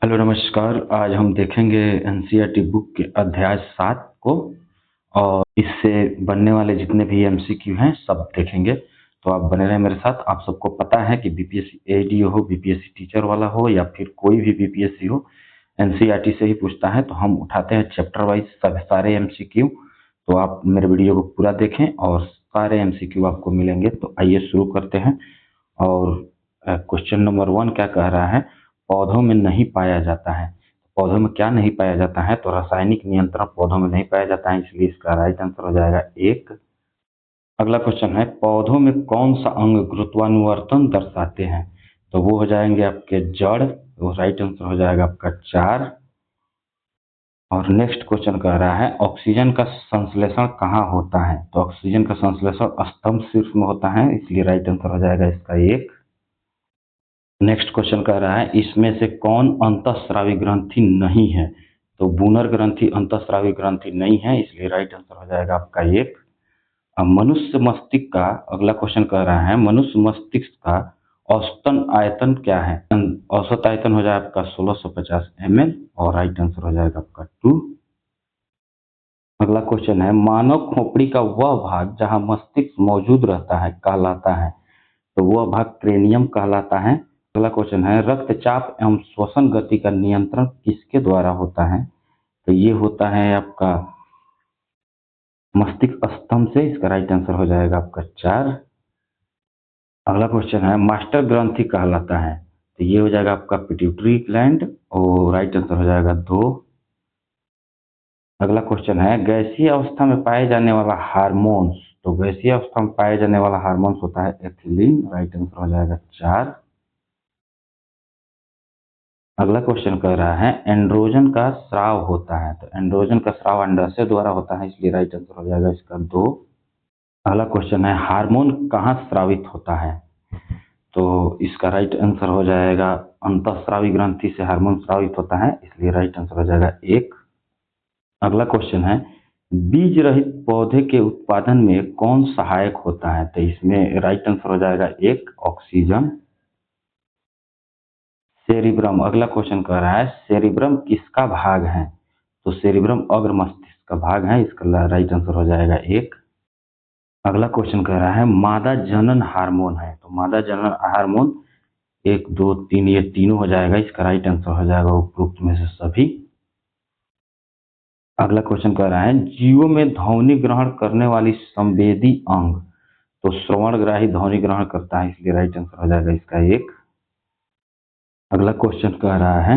Hello नमस्कार। आज हम देखेंगे एनसीईआरटी बुक के अध्याय 7 को और इससे बनने वाले जितने भी एमसीक्यू हैं सब देखेंगे। तो आप बने रहें मेरे साथ। आप सबको पता है कि बीपीएससी एडीओ हो, बीपीएससी टीचर वाला हो या फिर कोई भी बीपीएससी हो, एनसीईआरटी से ही पूछता है। तो हम उठाते हैं चैप्टर वाइज सब सारे एमसीक्यू। तो आप मेरे वीडियो को पूरा देखें और सारे एमसीक्यू आपको मिलेंगे। तो आइए शुरू करते हैं। और क्वेश्चन नंबर 1 क्या कह रहा है? पौधों में नहीं पाया जाता है। पौधों में क्या नहीं पाया जाता है? तो रासायनिक नियंत्रण पौधों में नहीं पाया जाता है, इसलिए इसका राइट आंसर हो जाएगा 1। अगला क्वेश्चन है, पौधों में कौन सा अंग गुरुत्वानुवर्तन दर्शाते हैं? तो वो हो जाएंगे आपके जड़। वो राइट आंसर हो जाएगा आपका 4। और नेक्स्ट क्वेश्चन कह रहा है, ऑक्सीजन का संश्लेषण कहाँ होता है? तो ऑक्सीजन का संश्लेषण स्तंभ शीर्ष में होता है, इसलिए राइट आंसर हो जाएगा इसका 1। नेक्स्ट क्वेश्चन कह रहा है, इसमें से कौन अंतःस्रावी ग्रंथि नहीं है? तो बूनर ग्रंथि अंतःस्रावी ग्रंथि नहीं है, इसलिए राइट आंसर हो जाएगा आपका 1। अब मनुष्य मस्तिष्क का अगला क्वेश्चन कह रहा है, मनुष्य मस्तिष्क का औसतन आयतन क्या है? औसत आयतन हो जाएगा आपका 1650 ml और राइट आंसर हो जाएगा आपका 2। अगला क्वेश्चन है, मानव खोपड़ी का वह भाग जहां मस्तिष्क मौजूद रहता है कहलाता है? तो वह भाग क्रेनियम कहलाता है। अगला क्वेश्चन है, रक्तचाप एवं श्वसन गति का नियंत्रण किसके द्वारा होता है? तो ये होता है आपका मस्तिष्क स्तंभ से, इसका राइट आंसर हो जाएगा आपका 4। अगला क्वेश्चन है, मास्टर ग्रंथि कहलाता है? तो ये हो जाएगा आपका पिट्यूटरी ग्लैंड और राइट आंसर हो जाएगा 2। अगला क्वेश्चन है, गैसीय अवस्था में पाए जाने वाला हार्मोन्स? तो गैसीय अवस्था में पाए जाने वाला हार्मोन्स होता है एथिलीन, राइट आंसर हो जाएगा 4। अगला क्वेश्चन कह रहा है, एंड्रोजन का स्राव होता है? तो एंड्रोजन का स्राव अंडाशय द्वारा होता है, इसलिए राइट आंसर हो जाएगा इसका 2। अगला क्वेश्चन है, हार्मोन कहाँ स्रावित होता है? तो इसका राइट आंसर हो जाएगा अंतःस्रावी ग्रंथि से हार्मोन स्रावित होता है, इसलिए राइट आंसर हो जाएगा 1। अगला क्वेश्चन है, बीज रहित पौधे के उत्पादन में कौन सहायक होता है? तो इसमें राइट आंसर हो जाएगा 1 ऑक्सीजन। सेरिब्रम, अगला क्वेश्चन कह रहा है, सेरिब्रम किसका भाग है? तो सेरिब्रम अग्र मस्तिष्क का भाग है, इसका राइट आंसर हो जाएगा 1। अगला क्वेश्चन कह रहा है, मादा जनन हार्मोन है? तो मादा जनन हार्मोन 1 2 3 ये तीनों हो जाएगा, इसका राइट आंसर हो जाएगा उपरोक्त में से सभी। अगला क्वेश्चन कह रहा है, जीवों में ध्वनि ग्रहण करने वाली संवेदी अंग? तो श्रवणग्राही ध्वनि ग्रहण करता है, इसलिए राइट आंसर हो जाएगा इसका 1। अगला क्वेश्चन कह रहा है,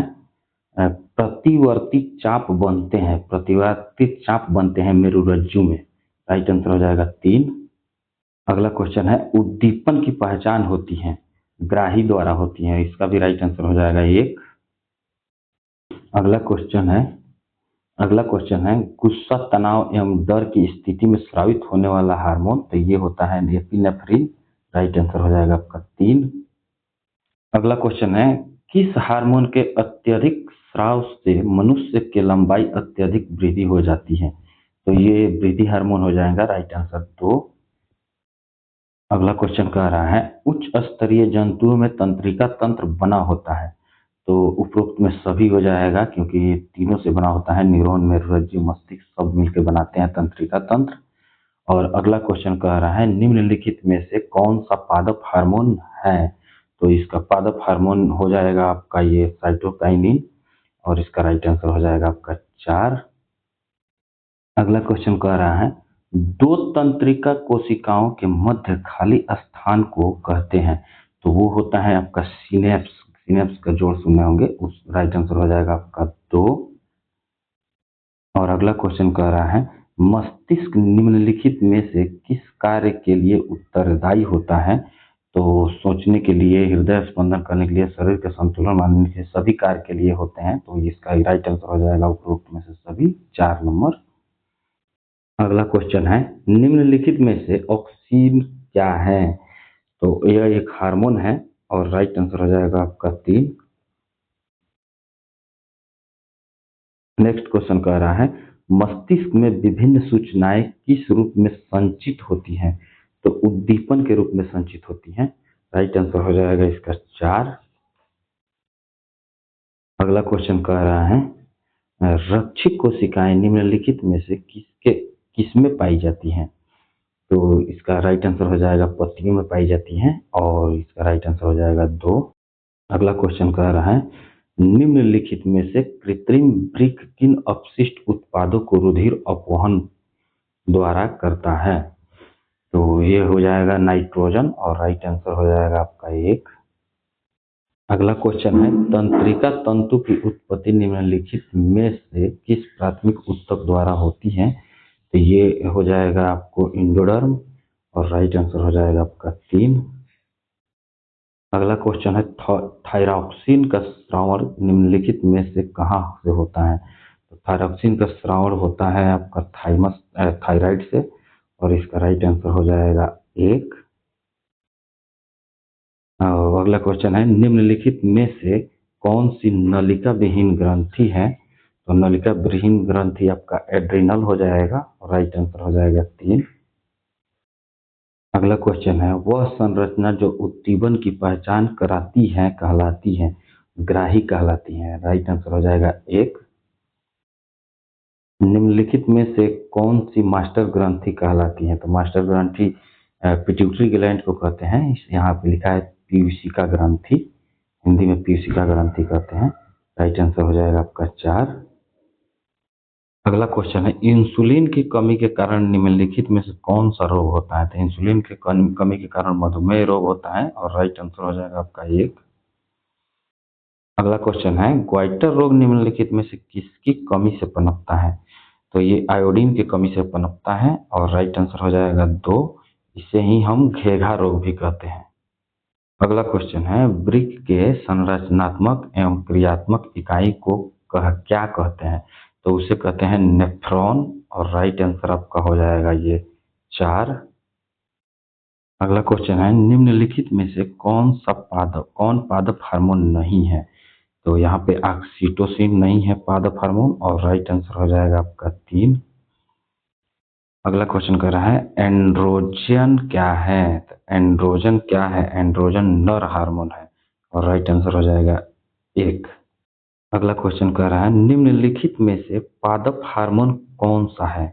प्रतिवर्ती चाप बनते हैं, प्रतिवर्ती चाप बनते हैं मेरुरज्जु में, राइट आंसर हो जाएगा 3। अगला क्वेश्चन है, उद्दीपन की पहचान होती है ग्राही द्वारा होती है, इसका भी राइट आंसर हो जाएगा 1। अगला क्वेश्चन है गुस्सा, तनाव एवं डर की स्थिति में स्रावित होने वाला हार्मोन? तो ये होता है एपिनेफ्रिन, राइट आंसर हो जाएगा आपका 3। अगला क्वेश्चन है, किस हार्मोन के अत्यधिक स्राव से मनुष्य की लंबाई अत्यधिक वृद्धि हो जाती है? तो ये वृद्धि हार्मोन हो जाएगा, राइट आंसर 2। अगला क्वेश्चन कह रहा है, उच्च स्तरीय जंतुओं में तंत्रिका तंत्र बना होता है? तो उपरोक्त में सभी हो जाएगा, क्योंकि ये तीनों से बना होता है, न्यूरॉन मेरुरज्जु मस्तिष्क सब मिलकर बनाते हैं तंत्रिका तंत्र। और अगला क्वेश्चन कह रहा है, निम्नलिखित में से कौन सा पादप हार्मोन है? तो इसका पादप हार्मोन हो जाएगा आपका ये साइटोकाइनिन और इसका राइट आंसर हो जाएगा आपका 4। अगला क्वेश्चन कह रहा है, दो तंत्रिका कोशिकाओं के मध्य खाली स्थान को कहते हैं? तो वो होता है आपका सिनेप्स, सिनेप्स का जोड़ सुने होंगे, उस राइट आंसर हो जाएगा आपका 2। और अगला क्वेश्चन कह रहा है, मस्तिष्क निम्नलिखित में से किस कार्य के लिए उत्तरदायी होता है? तो सोचने के लिए, हृदय स्पंदन करने के लिए, शरीर का संतुलन मानने के लिए, सभी कार्य के लिए होते हैं, तो इसका राइट आंसर हो जाएगा उपरोक्त में से सभी 4 नंबर। अगला क्वेश्चन है, निम्नलिखित में से ऑक्सीन क्या है? तो यह एक हार्मोन है और राइट आंसर हो जाएगा आपका 3। नेक्स्ट क्वेश्चन कह रहा है, मस्तिष्क में विभिन्न सूचनाएं किस रूप में संचित होती हैं? तो उद्दीपन के रूप में संचित होती हैं, राइट आंसर हो जाएगा इसका 4। अगला क्वेश्चन कह रहा है रक्षित कोशिकाएं निम्नलिखित में से किसमें पाई जाती हैं? तो इसका राइट आंसर हो जाएगा पत्तियों में पाई जाती हैं और इसका राइट आंसर हो जाएगा 2। अगला क्वेश्चन कह रहा है निम्नलिखित में से कृत्रिम वृक्क किन अपशिष्ट उत्पादों को रुधिर अपवहन द्वारा करता है? तो ये हो जाएगा नाइट्रोजन और राइट आंसर हो जाएगा आपका 1। अगला क्वेश्चन है तंत्रिका तंतु की उत्पत्ति निम्नलिखित में से किस प्राथमिक ऊतक द्वारा होती है? तो ये हो जाएगा आपको एंडोडर्म और राइट आंसर हो जाएगा आपका 3। अगला क्वेश्चन है थायरॉक्सिन का स्रावण निम्नलिखित में से कहाँ से होता है? तो थायरॉक्सिन का स्रावण होता है आपका थायराइड से और इसका राइट आंसर हो जाएगा 1। और अगला क्वेश्चन है निम्नलिखित में से कौन सी नलिका विहीन ग्रंथि है? तो नलिका विहीन ग्रंथि आपका एड्रिनल हो जाएगा और राइट आंसर हो जाएगा 3। अगला क्वेश्चन है वह संरचना जो उद्दीपन की पहचान कराती है कहलाती है ग्राही कहलाती है। राइट आंसर हो जाएगा 1। निम्नलिखित में से कौन सी मास्टर ग्रंथि कहलाती है? तो मास्टर ग्रंथि पिट्यूटरी ग्लैंड को कहते हैं। यहाँ पे लिखा है पीयूषिका ग्रंथि, हिंदी में पीयूषिका ग्रंथि कहते हैं। राइट आंसर हो जाएगा आपका 4। अगला क्वेश्चन है इंसुलिन की कमी के कारण निम्नलिखित में से कौन सा रोग होता है? तो इंसुलिन की कमी के कारण मधुमेह रोग होता है और राइट आंसर हो जाएगा आपका 1। अगला क्वेश्चन है ग्वाइटर रोग निम्नलिखित में से किसकी कमी से पनपता है? तो ये आयोडीन की कमी से पनपता है और राइट आंसर हो जाएगा 2। इसे ही हम घेघा रोग भी कहते हैं। अगला क्वेश्चन है वृक्क के संरचनात्मक एवं क्रियात्मक इकाई को क्या कहते हैं? तो उसे कहते हैं नेफ्रॉन और राइट आंसर आपका हो जाएगा ये 4। अगला क्वेश्चन है निम्नलिखित में से कौन पादप हार्मोन नहीं है? तो यहाँ पे ऑक्सीटोसिन नहीं है पादप हार्मोन और राइट आंसर हो जाएगा आपका 3। अगला क्वेश्चन कर रहा है एंड्रोजन क्या है? तो एंड्रोजन क्या है? एंड्रोजन नर हार्मोन है और राइट आंसर हो जाएगा 1। अगला क्वेश्चन कर रहा है निम्नलिखित में से पादप हार्मोन कौन सा है?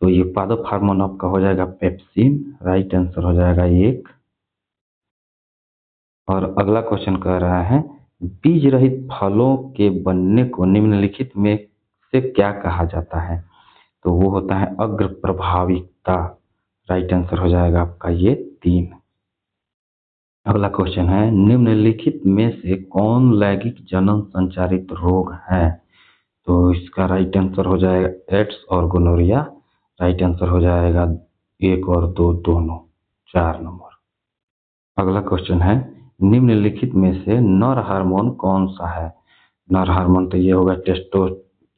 तो ये पादप हार्मोन आपका हो जाएगा पेप्सिन। राइट आंसर हो जाएगा 1। और अगला क्वेश्चन कह रहा है बीज रहित फलों के बनने को निम्नलिखित में से क्या कहा जाता है? तो वो होता है अग्र प्रभाविकता। राइट आंसर हो जाएगा आपका ये 3। अगला क्वेश्चन है निम्नलिखित में से कौन लैंगिक जनन संचारित रोग है? तो इसका राइट आंसर हो जाएगा एड्स और गोनोरिया। राइट आंसर हो जाएगा 1 और 2 दोनों, 4 नंबर। अगला क्वेश्चन है निम्नलिखित में से नर हार्मोन कौन सा है? नर हार्मोन तो ये होगा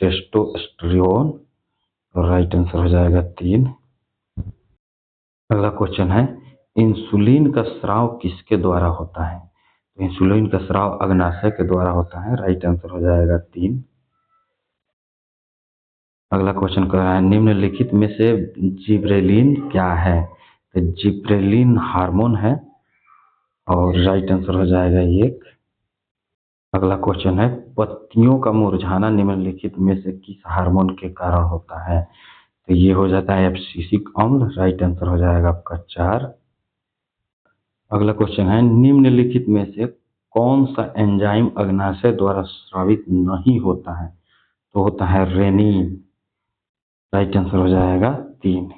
टेस्टोस्टेरोन और राइट आंसर हो जाएगा 3। अगला क्वेश्चन है इंसुलिन का स्राव किसके द्वारा होता है? तो इंसुलिन का स्राव अग्नाशय के द्वारा होता है। राइट आंसर हो जाएगा 3। अगला क्वेश्चन कह रहा है निम्नलिखित में से जिब्रेलिन क्या है? तो जिब्रेलिन हार्मोन है और राइट आंसर हो जाएगा 1। अगला क्वेश्चन है पत्तियों का मुरझाना निम्नलिखित में से किस हार्मोन के कारण होता है? तो ये हो जाता है एब्सिसिक अम्ल। राइट आंसर हो जाएगा आपका 4। अगला क्वेश्चन है निम्नलिखित में से कौन सा एंजाइम अग्नाशय द्वारा स्रावित नहीं होता है? तो होता है रेनिन। राइट आंसर हो जाएगा 3।